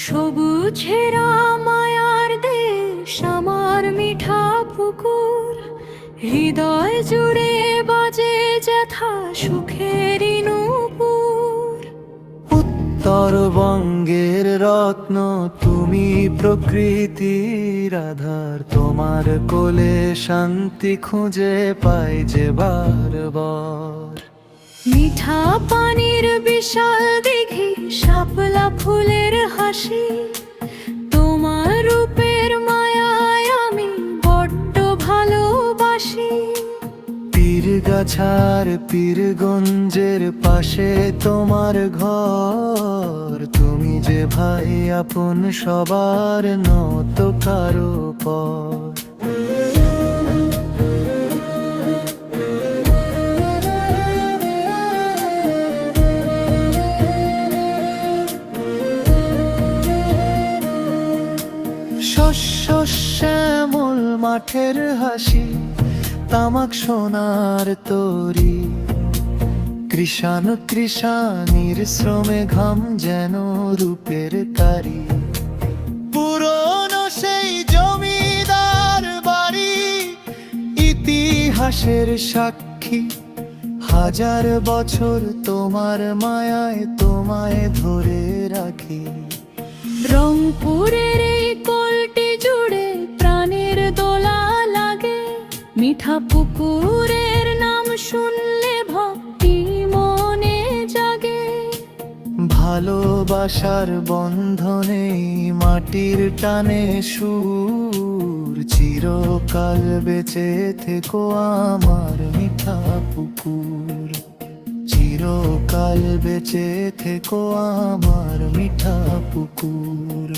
সবুজেরা মায়ার দেশ আমার মিঠা পুকুর, হৃদয় জুড়ে বাজে যেথা সুখেরই নূপুর। উত্তরবঙ্গের রত্ন তুমি, প্রকৃতির আধার, তোমার কোলে শান্তি খুঁজে পাই যে বারবার। মিঠা পানির বিশাল দিঘি, শাপলা ফুলের হাসি, তোমার রূপের মায়ায় আমি বড্ড ভালোবাসি। পীরগাছার পীরগঞ্জের পাশে তোমার ঘর, তুমি যে ভাই আপন সবার, নত কারো পর। শস্য শ্যামল মাঠের হাসি, তামাক সোনার তরি, কৃষাণীর শ্রমে ঘাম যেন রূপের কারি। পুরনো সেই জমিদার বাড়ি, ইতিহাসের সাক্ষী, হাজার বছর তোমার মায়ায় তোমায় ধরে রাখি। রংপুরের এই কোলটি জুড়ে প্রাণের দোলা লাগে, মিঠা পুকুরের নাম শুনলে ভক্তি মনে জাগে। ভালোবাসার বন্ধনে মাটির টানে সুর, চিরকাল বেঁচে থেকো আমার মিঠা পুকুর, চিরকাল বেঁচে থেকো আমার মিঠা পুকুর।